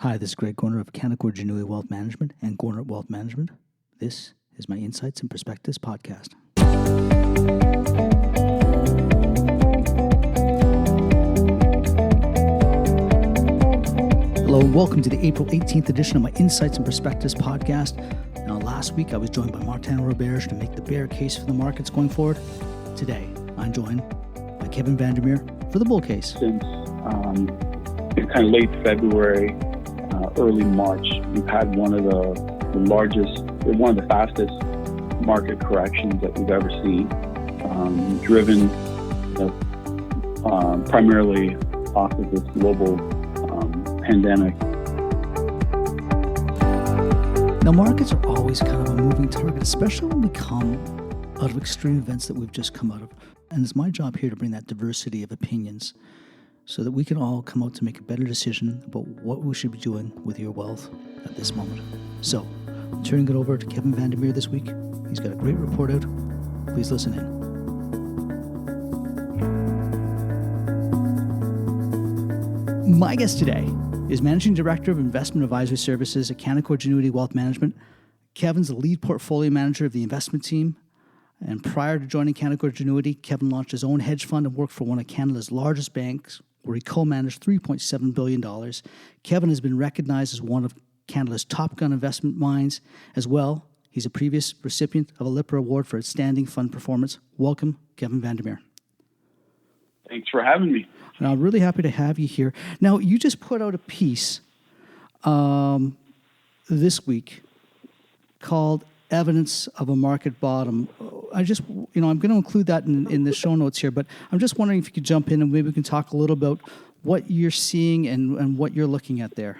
Hi, this is Greg Goernert of Canaccord Genuity Wealth Management and Goernert Wealth Management. This is my Insights and Perspectives podcast. Hello and welcome to the April 18th edition of my Insights and Perspectives podcast. Now, last week I was joined by Martin Roberge to make the bear case for the markets going forward. Today, I'm joined by Keven Vandermeer for the bull case. Since kind of late February, early March, we've had one of the largest, one of the fastest market corrections that we've ever seen, driven primarily off of this global pandemic. Now, markets are always kind of a moving target, especially when we come out of extreme events that we've just come out of. And it's my job here to bring that diversity of opinions so that we can all come out to make a better decision about what we should be doing with your wealth at this moment. So, I'm turning it over to Keven Vandermeer this week. He's got a great report out. Please listen in. My guest today is Managing Director of Investment Advisory Services at Canaccord Genuity Wealth Management. Kevin's the lead portfolio manager of the investment team. And prior to joining Canaccord Genuity, Keven launched his own hedge fund and worked for one of Canada's largest banks, where he co-managed $3.7 billion. Keven has been recognized as one of Canada's top gun investment minds as well. He's a previous recipient of a Lipper Award for outstanding fund performance. Welcome, Keven Vandermeer. Thanks for having me. And I'm really happy to have you here. Now, you just put out a piece this week called Evidence of a Market Bottom. I'm going to include that in the show notes here, but I'm just wondering if you could jump in and maybe we can talk a little about what you're seeing and what you're looking at there.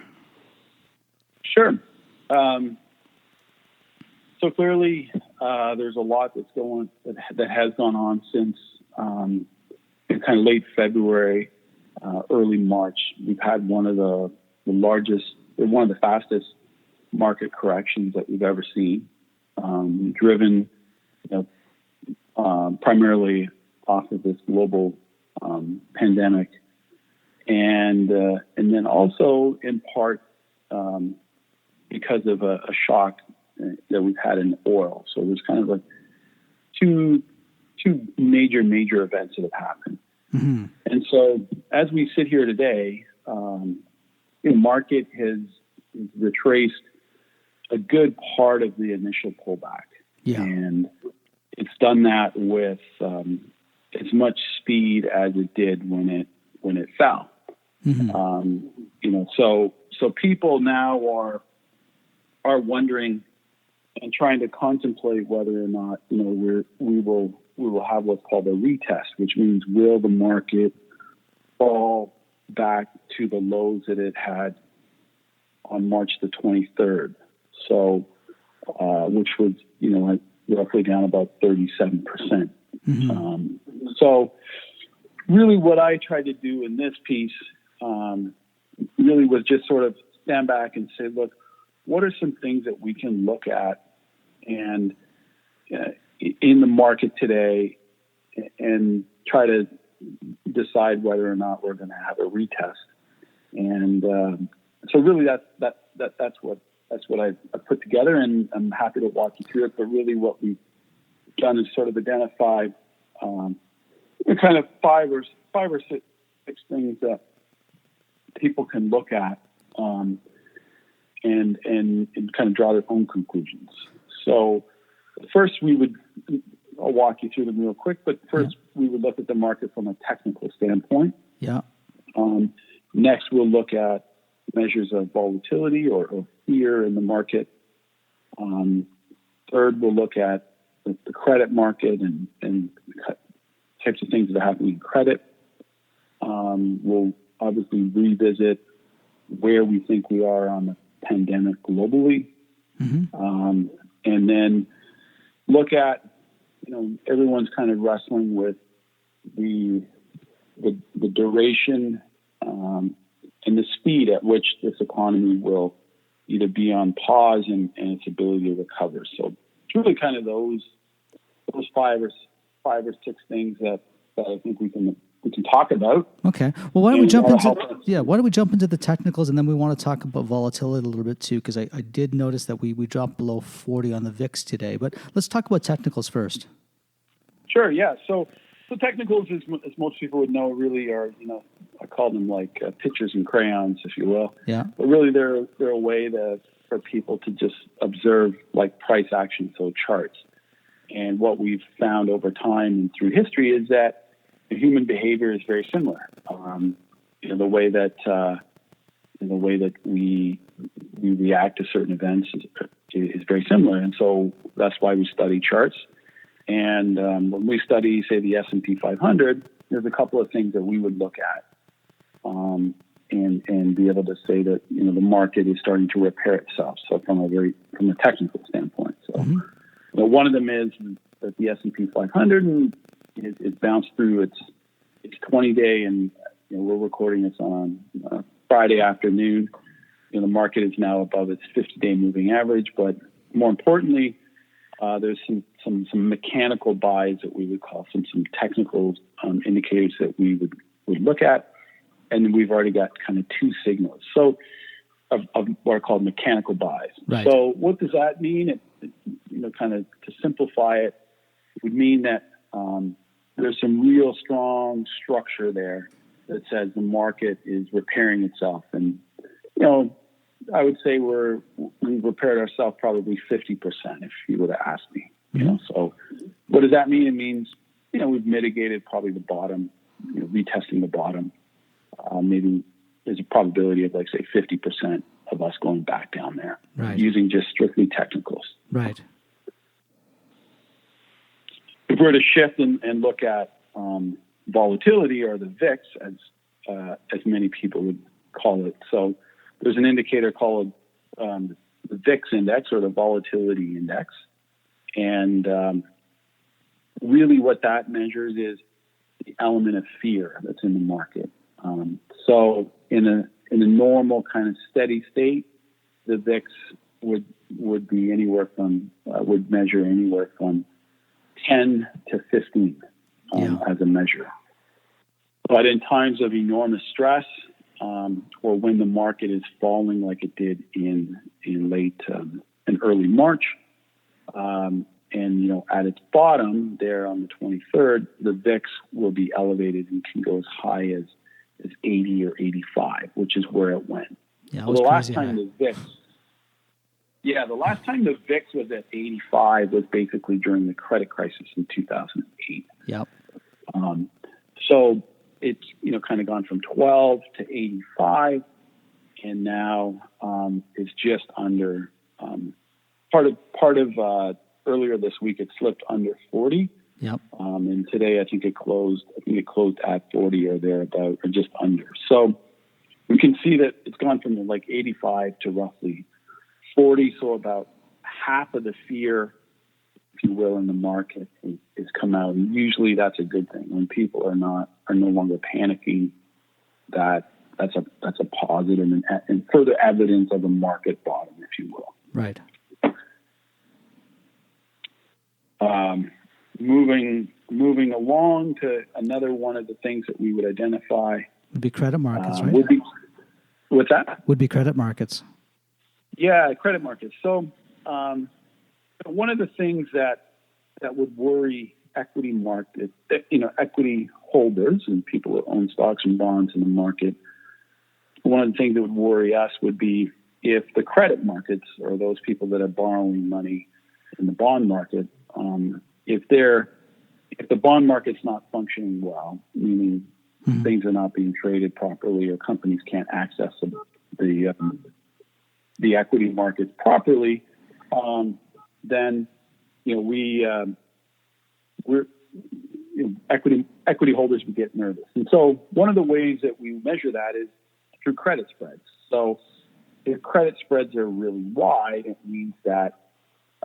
Sure. So clearly, there's a lot that has gone on since kind of late February, early March. We've had one of the fastest market corrections that we've ever seen, driven primarily off of this global pandemic, and then also in part because of a shock that we've had in oil. So there's kind of like two major events that have happened. Mm-hmm. And so as we sit here today, the market has retraced a good part of the initial pullback. Yeah. And it's done that with as much speed as it did when it fell. Mm-hmm. So people now are wondering and trying to contemplate whether or not we will have what's called a retest, which means will the market fall back to the lows that it had on March the 23rd. So, which was roughly down about 37%. Mm-hmm. So really what I tried to do in this piece really was just sort of stand back and say, look, what are some things that we can look at and in the market today and try to decide whether or not we're going to have a retest. And so really that's what I put together, and I'm happy to walk you through it. But really what we've done is sort of identify kind of five or six things that people can look at and kind of draw their own conclusions. So first I'll walk you through them real quick, but first we would look at the market from a technical standpoint. Yeah. Next we'll look at measures of volatility or fear in the market. Third, we'll look at the credit market and types of things that are happening in credit. We'll obviously revisit where we think we are on the pandemic globally. Mm-hmm. And then look at, everyone's kind of wrestling with the duration and the speed at which this economy will either be on pause and its ability to recover. So it's really kind of those five or six things that I think we can talk about. Okay. Well, why don't we jump Why don't we jump into the technicals, and then we want to talk about volatility a little bit too, because I did notice that we dropped below 40 on the VIX today. But let's talk about technicals first. Sure. Yeah. So technicals, as most people would know, really are, I call them like pictures and crayons, if you will. Yeah. But really, they're a way for people to just observe like price action, so charts. And what we've found over time and through history is that the human behavior is very similar. The way that we react to certain events is very similar, and so that's why we study charts. And when we study, say, the S&P 500, there's a couple of things that we would look at, and be able to say that the market is starting to repair itself. So from a technical standpoint, so one of them is that the S&P 500 it bounced through its 20-day, and we're recording this on Friday afternoon. The market is now above its 50-day moving average, but more importantly, there's some mechanical buys that we would call some technical indicators that we would look at, and we've already got kind of two signals. So of what are called mechanical buys. Right. So what does that mean? Kind of to simplify it, it would mean that there's some real strong structure there that says the market is repairing itself, and I would say we've repaired ourselves probably 50%, if you were to ask me. So what does that mean? It means we've mitigated probably the bottom, retesting the bottom. Maybe there's a probability of, like, say, 50% of us going back down there, right, using just strictly technicals. Right. If we're to shift and look at volatility, or the VIX, as many people would call it. So there's an indicator called the VIX index, or the volatility index, and really what that measures is the element of fear that's in the market. So in a normal kind of steady state, the VIX would be anywhere from would measure anywhere from 10 to 15 as a measure. But in times of enormous stress, or when the market is falling like it did in late and early March, and at its bottom there on the 23rd, the VIX will be elevated and can go as high as 80 or 85, which is where it went. Yeah, the last time the VIX was at 85 was basically during the credit crisis in 2008. Yep. So it's kind of gone from 12 to 85, and now it's just under part of earlier this week it slipped under 40. Yep. And today I think it closed at 40 or thereabout, or just under. So we can see that it's gone from like 85 to roughly 40. So about half of the fear, if you will, in the market is come out. And usually that's a good thing. When people are no longer panicking, that's a positive and further evidence of a market bottom, if you will. Right. Moving along to another one of the things that we would identify would be credit markets, right? What's that? Would be credit markets. Yeah, credit markets. So one of the things that would worry equity market, equity holders and people that own stocks and bonds in the market, one of the things that would worry us would be if the credit markets, or those people that are borrowing money in the bond market, if the bond market's not functioning well, meaning things are not being traded properly, or companies can't access the equity markets properly, then we're equity holders would get nervous. And so one of the ways that we measure that is through credit spreads. So if credit spreads are really wide, it means that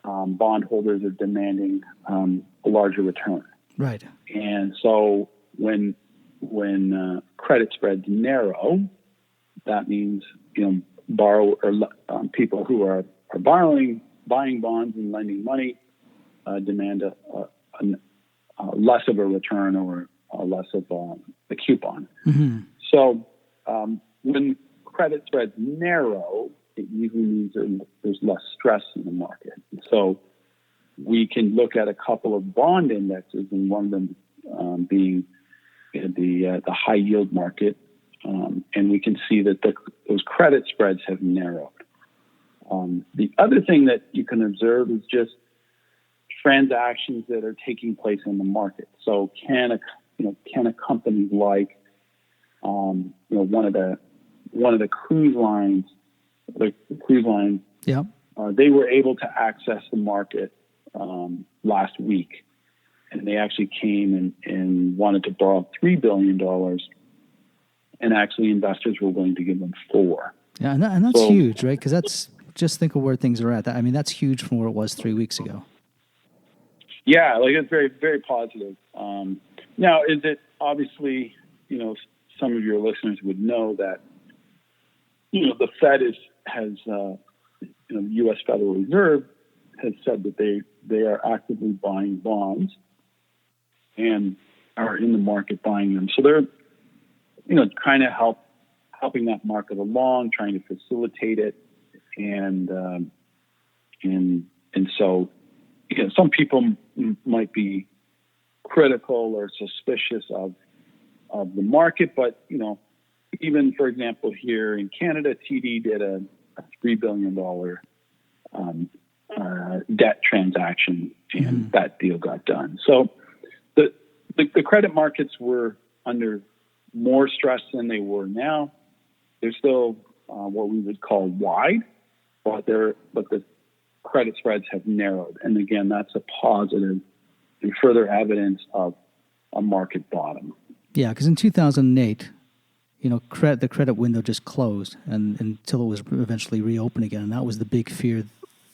bondholders are demanding a larger return. Right. And so when credit spreads narrow, that means people who are buying bonds and lending money demand a less of a return, or less of the coupon. Mm-hmm. So when credit spreads narrow, it usually means there's less stress in the market. So we can look at a couple of bond indexes, and one of them being the high yield market, and we can see that those credit spreads have narrowed. The other thing that you can observe is just transactions that are taking place in the market. So can a company like one of the cruise lines, Yep. They were able to access the market last week, and they actually came and wanted to borrow $3 billion, and actually investors were willing to give them $4 billion. Yeah, and that's huge, right? Because that's, just think of where things are at. I mean, that's huge from where it was 3 weeks ago. Yeah, like it's very, very positive. Now, is it obviously, some of your listeners would know that, the Fed has the U.S. Federal Reserve has said that they are actively buying bonds and are in the market buying them. So they're, kind of helping that market along, trying to facilitate it. And so, some people might be critical or suspicious of the market, but, even, for example, here in Canada, TD did a $3 billion debt transaction, and that deal got done. So the credit markets were under more stress than they were now. They're still what we would call wide, but the credit spreads have narrowed. And again, that's a positive and further evidence of a market bottom. Yeah, because in 2008, the credit window just closed and until it was eventually reopened again. And that was the big fear,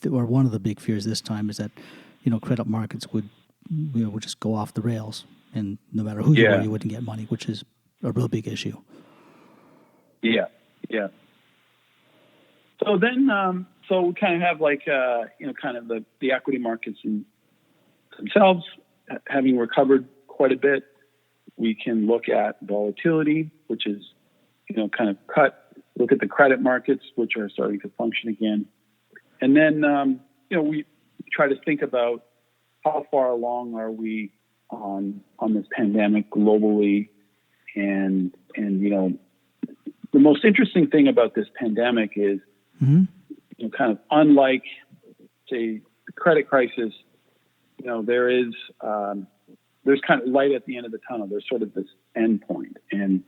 or one of the big fears this time, is that, credit markets would just go off the rails. And no matter who you were, you wouldn't get money, which is a real big issue. Yeah. So then, so we kind of have kind of the equity markets themselves having recovered quite a bit. We can look at volatility, which is, kind of look at the credit markets, which are starting to function again. And then, we try to think about how far along are we on this pandemic globally. And the most interesting thing about this pandemic is, kind of unlike, say, the credit crisis, there's kind of light at the end of the tunnel. There's sort of this end point, and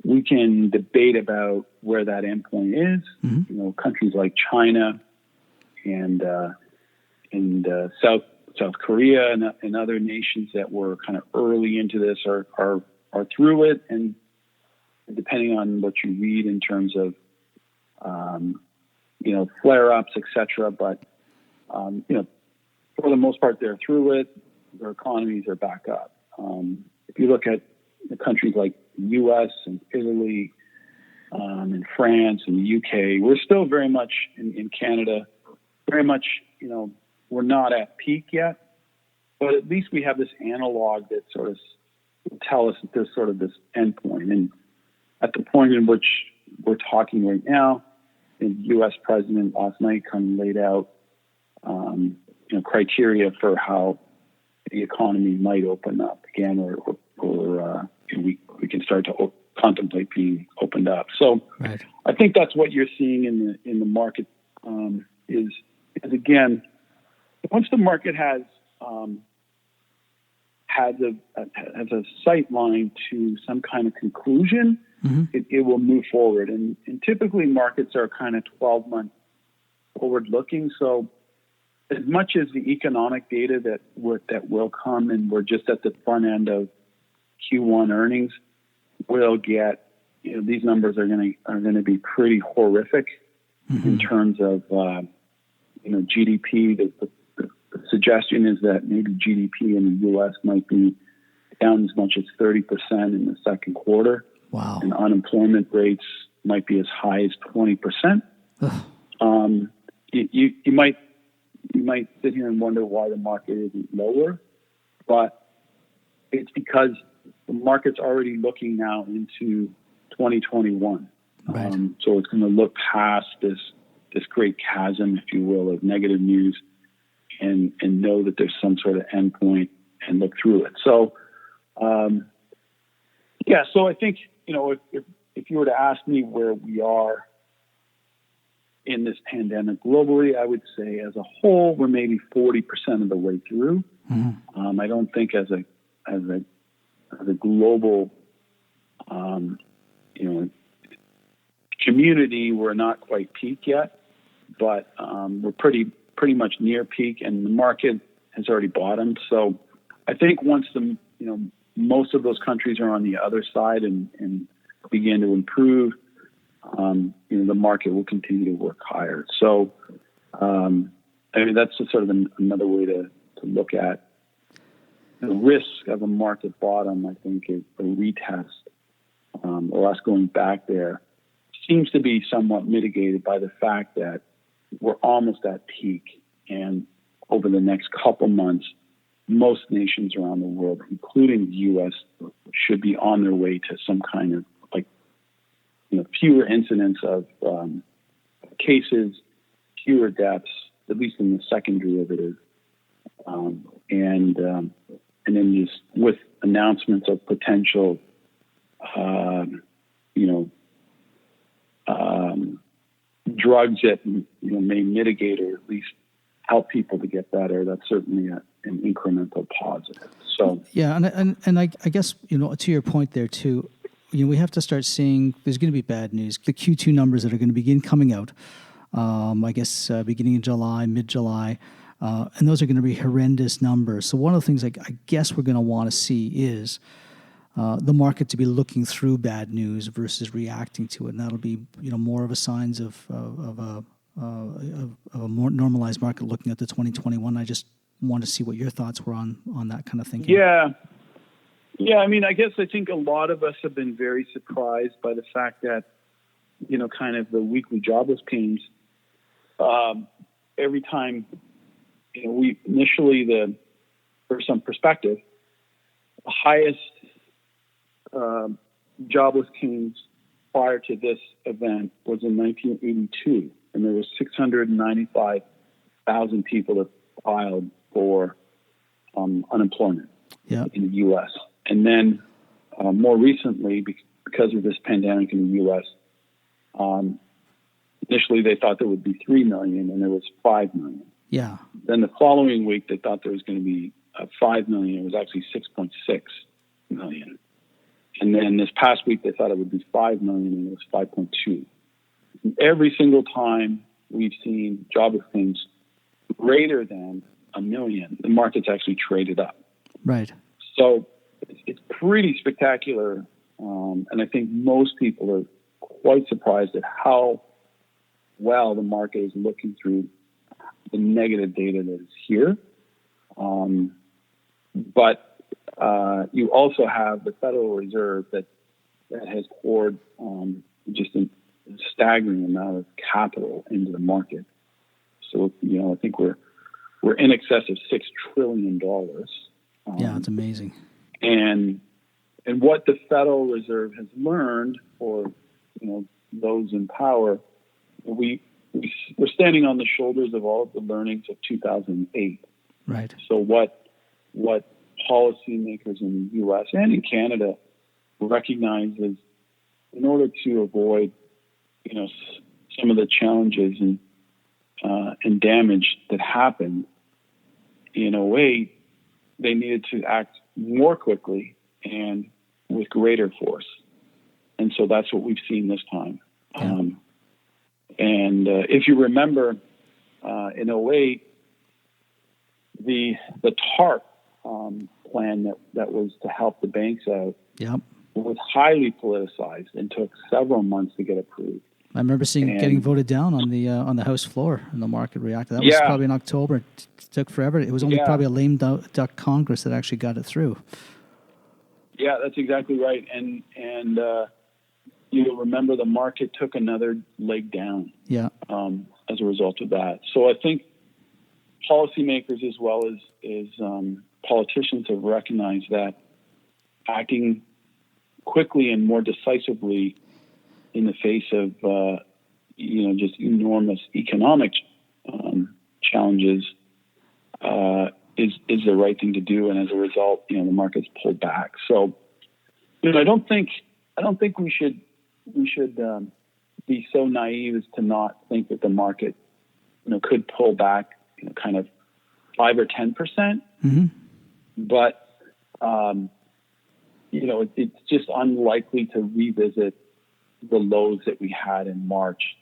we can debate about where that end point is. Countries like China and South Korea and other nations that were kind of early into this are through it, and depending on what you read in terms of flare-ups, etc. But for the most part, they're through it. Their economies are back up. If you look at the countries like the U.S. and Italy and France and the U.K., we're still very much in Canada, very much, we're not at peak yet, but at least we have this analog that sort of will tell us that there's sort of this end point. And at the point in which we're talking right now, the U.S. president last night kind of laid out, criteria for how the economy might open up again, or we can start to contemplate being opened up. So right. I think that's what you're seeing in the market is again, once the market has a sight line to some kind of conclusion, it will move forward. And typically markets are kind of 12-month forward looking. So as much as the economic data that will come, and we're just at the front end of Q1 earnings, we'll get, these numbers are going to be pretty horrific in terms of GDP. The suggestion is that maybe GDP in the U.S. might be down as much as 30% in the second quarter. Wow. And unemployment rates might be as high as 20%. You might sit here and wonder why the market isn't lower, but it's because the market's already looking now into 2021. Right. So it's going to look past this great chasm, if you will, of negative news, and know that there's some sort of endpoint and look through it. So, so I think, if you were to ask me where we are in this pandemic globally, I would say as a whole, we're maybe 40% of the way through. Mm-hmm. I don't think as a global, community, we're not quite peak yet, but we're pretty much near peak, and the market has already bottomed. So I think once most of those countries are on the other side and begin to improve, the market will continue to work higher. So, that's just sort of another way to look at the risk of a market bottom. I think is a retest, or us going back there, seems to be somewhat mitigated by the fact that we're almost at peak, and over the next couple months, most nations around the world, including the U.S., should be on their way to some kind of fewer incidents of cases, fewer deaths, at least in the second derivative, and then just with announcements of potential, drugs that may mitigate or at least help people to get better. That's certainly an incremental positive. So yeah, and I guess to your point there too. We have to start seeing there's going to be bad news. The Q2 numbers that are going to begin coming out, I guess beginning in July, mid-July, and those are going to be horrendous numbers. So one of the things I guess we're going to want to see is the market to be looking through bad news versus reacting to it, and that'll be more of a signs of a more normalized market looking at the 2021. I just want to see what your thoughts were on that kind of thinking. Yeah, I guess I think a lot of us have been very surprised by the fact that, kind of the weekly jobless claims, every time, we initially, for some perspective, the highest jobless claims prior to this event was in 1982, and there was 695,000 people that filed for unemployment in the U.S. And then more recently, because of this pandemic in the U.S., initially they thought there would be 3 million, and there was 5 million. Yeah. Then the following week, they thought there was going to be 5 million. It was actually 6.6 million. And then this past week, they thought it would be 5 million, and it was 5.2. Every single time we've seen jobless claims greater than 1 million, the market's actually traded up. Right. So it's pretty spectacular, and I think most people are quite surprised at how well the market is looking through the negative data that is here. But you also have the Federal Reserve that has poured just a staggering amount of capital into the market. So I think we're in excess of $6 trillion. Yeah, it's amazing. And what the Federal Reserve has learned, for those in power, we're standing on the shoulders of all of the learnings of 2008. Right. So what policymakers in the U.S. and in Canada recognize is, in order to avoid some of the challenges and damage that happened in 2008, they needed to act more quickly and with greater force. And so that's what we've seen this time. Yeah. And if you remember, in 2008, the TARP plan that was to help the banks out was highly politicized and took several months to get approved. I remember getting voted down on the House floor, and the market reacted. That was probably in October. It took forever. It was only probably a lame duck Congress that actually got it through. Yeah, that's exactly right. And you'll remember the market took another leg down. Yeah. As a result of that. So I think policymakers as well as politicians have recognized that acting quickly and more decisively in the face of, just enormous economic challenges is the right thing to do. And as a result, the market's pulled back. So, I don't think we should be so naive as to not think that the market, could pull back, kind of 5 or 10%. Mm-hmm. But, it's just unlikely to revisit the lows that we had in March.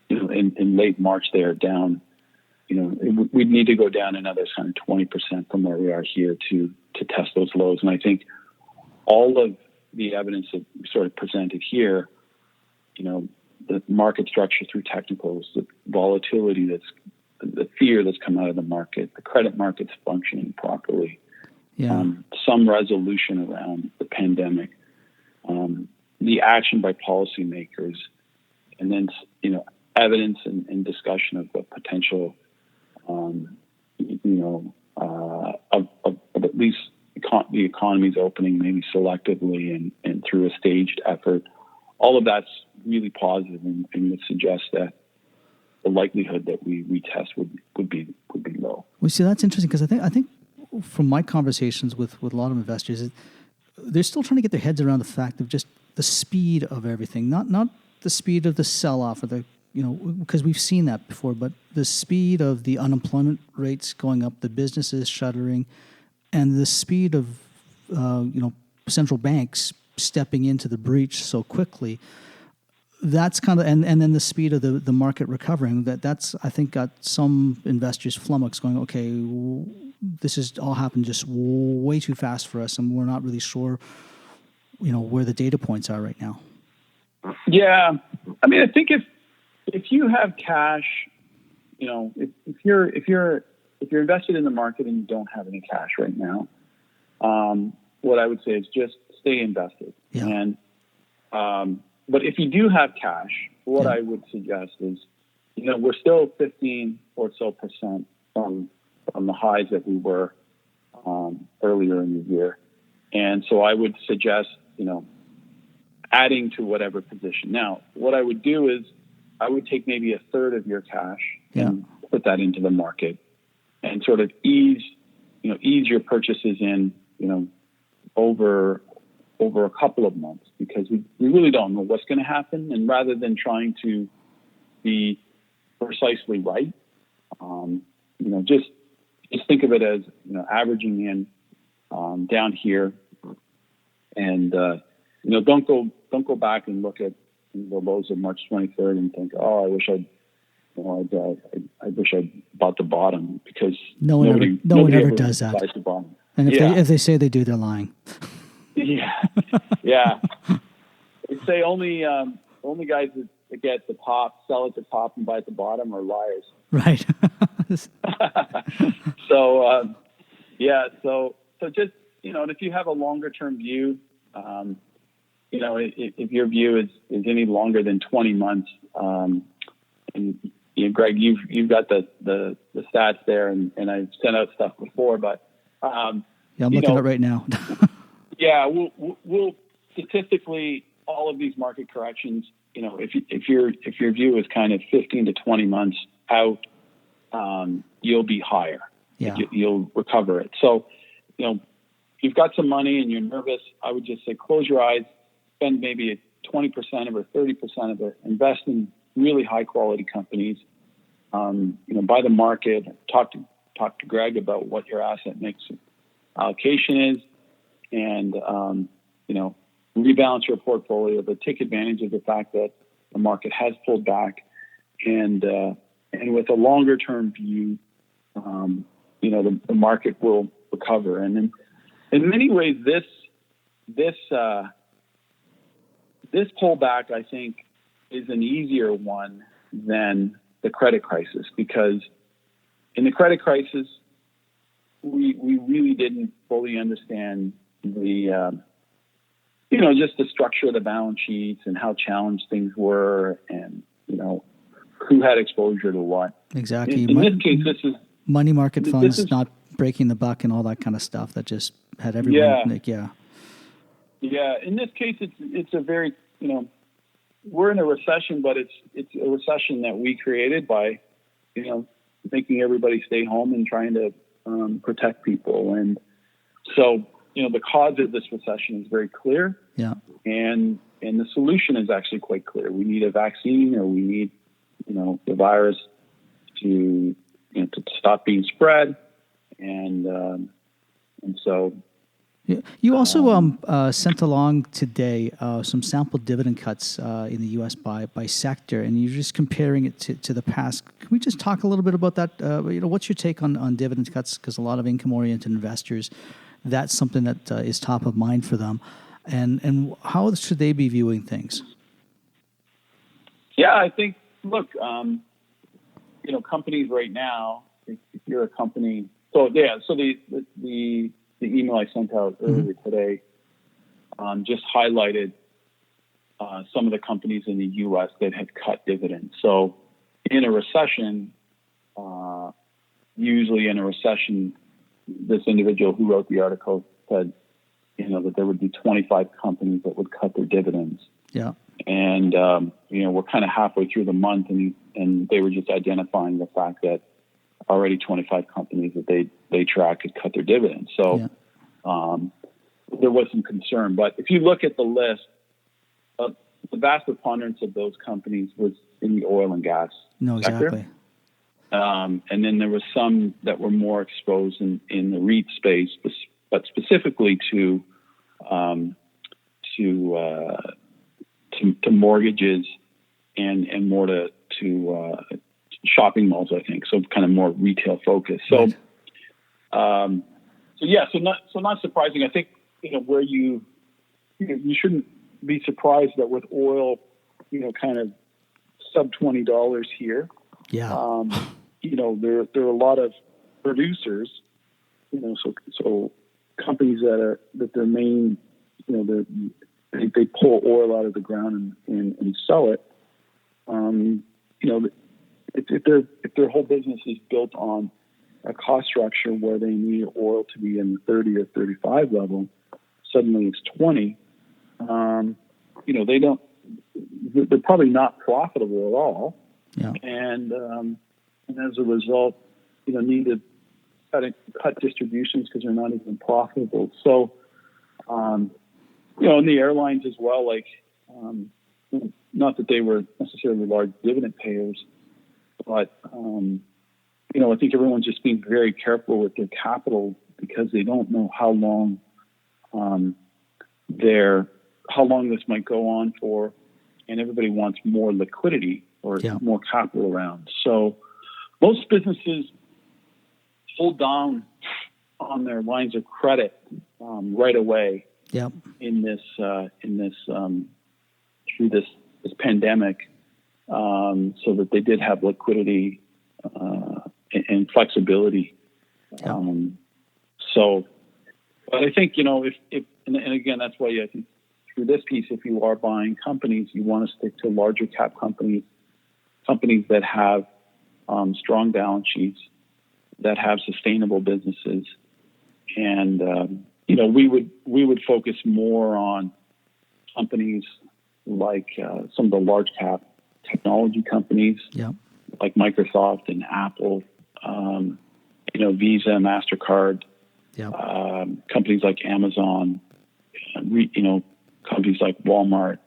In late March, they are down. We'd need to go down another kind of 20% from where we are here to test those lows. And I think all of the evidence that we sort of presented here, the market structure through technicals, the volatility the fear that's come out of the market, the credit market's functioning properly, some resolution around the pandemic, the action by policymakers, and then, evidence and discussion of the potential, of at least the economy's opening, maybe selectively and through a staged effort. All of that's really positive and would suggest that the likelihood that we retest would be low. Well, see, that's interesting because I think from my conversations with a lot of investors, they're still trying to get their heads around the fact of just the speed of everything, not the speed of the sell-off or the, because we've seen that before, but the speed of the unemployment rates going up, the businesses shuttering, and the speed of, central banks stepping into the breach so quickly. That's kind of, and then the speed of the market recovering, that's, I think, got some investors flummoxed going, okay, this has all happened just way too fast for us, and we're not really sure, where the data points are right now. Yeah. I mean, I think if you have cash, if you're invested in the market and you don't have any cash right now, what I would say is just stay invested. Yeah. And, but if you do have cash, what I would suggest is, we're still 15% or so from the highs that we were earlier in the year. And so I would suggest, adding to whatever position. Now, what I would do is I would take maybe a third of your cash and put that into the market and sort of ease your purchases in, over a couple of months, because we really don't know what's going to happen. And rather than trying to be precisely right, just think of it as, averaging in down here, and don't go back and look at the lows of March 23rd and think, oh, I wish I'd bought the bottom, because no one ever does that. The bottom. And if they say they do, they're lying. Yeah. I'd say only guys that get the top, sell at the top and buy at the bottom are liars. Right. So just, and if you have a longer term view, if your view is any longer than 20 months, and Greg, you've got the stats there, and I've sent out stuff before, but I'm looking at it right now. Yeah, we'll statistically, all of these market corrections, if your view is kind of 15 to 20 months out, you'll be higher. Yeah. You'll recover it. So, you've got some money and you're nervous, I would just say close your eyes, spend maybe 20% of it or 30% of it, invest in really high quality companies, buy the market, talk to Greg about what your asset mix allocation is, and, rebalance your portfolio, but take advantage of the fact that the market has pulled back, and with a longer term view, the market will recover. And in many ways, this pullback, I think, is an easier one than the credit crisis, because in the credit crisis, we really didn't fully understand the, just the structure of the balance sheets and how challenged things were, and, who had exposure to what. Exactly. In this case, this is money market funds not breaking the buck and all that kind of stuff that just had everyone. Yeah. In this case, it's a very, we're in a recession, but it's a recession that we created by, making everybody stay home and trying to protect people. And so, the cause of this recession is very clear. Yeah. And the solution is actually quite clear. We need a vaccine, or we need, the virus to stop being spread. And so. You also sent along today some sample dividend cuts in the U.S. by sector, and you're just comparing it to the past. Can we just talk a little bit about that? What's your take on dividend cuts? Because a lot of income-oriented investors, that's something that is top of mind for them. And how should they be viewing things? Yeah, I think, look, companies right now, if you're a company, the email I sent out earlier today just highlighted some of the companies in the U.S. that had cut dividends. So in a recession, usually in a recession, this individual who wrote the article said, that there would be 25 companies that would cut their dividends. Yeah. And, we're kind of halfway through the month, and they were just identifying the fact that already 25 companies that they track had cut their dividends. So there was some concern. But if you look at the list, the vast preponderance of those companies was in the oil and gas sector. And then there was some that were more exposed in the REIT space, but specifically to mortgages and more to shopping malls, I think. So kind of more retail focused. So, right. So not surprising. I think where you shouldn't be surprised that with oil, kind of sub $20 here. Yeah. There are a lot of producers. So companies that their main, they pull oil out of the ground and sell it. If their whole business is built on a cost structure where they need oil to be in the 30 or 35 level, suddenly it's 20. They're probably not profitable at all. Yeah. And as a result, need to cut distributions because they're not even profitable. So, in the airlines as well, not that they were necessarily large dividend payers, but, I think everyone's just being very careful with their capital because they don't know how long this might go on for, and everybody wants more liquidity or more capital around. So most businesses hold down on their lines of credit right away. Yep. In this through this pandemic, so that they did have liquidity and flexibility. Yep. But I think if and again, that's why I think through this piece, if you are buying companies, you want to stick to larger cap companies that have strong balance sheets, that have sustainable businesses, and we would focus more on companies like some of the large cap technology companies, like Microsoft and Apple, Visa, MasterCard, companies like Amazon, companies like Walmart.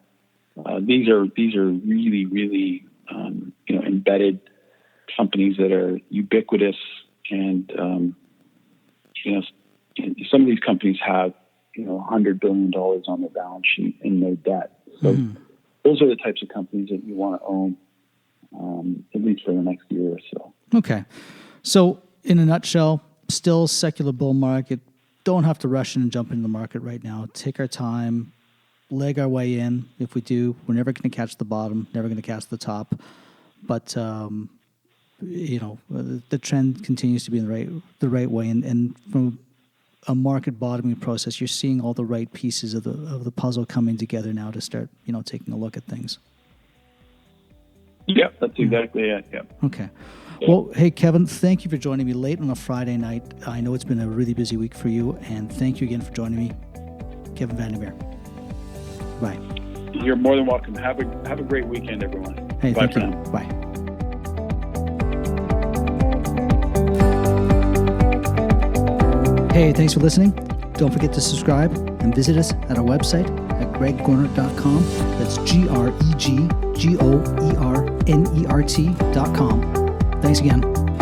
These are really, really embedded companies that are ubiquitous, and some of these companies have $100 billion on their balance sheet in no debt. So those are the types of companies that you want to own, at least for the next year or so. Okay. So in a nutshell, still secular bull market. Don't have to rush in and jump into the market right now. Take our time, leg our way in. If we do, we're never going to catch the bottom, never going to catch the top. But, the trend continues to be in the right way. And from a market bottoming process, you're seeing all the right pieces of the puzzle coming together now to start, taking a look at things. Yep, that's exactly it. Yep. Okay. Well, hey, Keven, thank you for joining me late on a Friday night. I know it's been a really busy week for you, and thank you again for joining me. Keven Vandermeer. Bye. You're more than welcome. Have a great weekend, everyone. Hey, Bye thank for you. now. Bye. Hey, thanks for listening. Don't forget to subscribe and visit us at our website at ggoernert.com. That's greggoernert.com. Thanks again.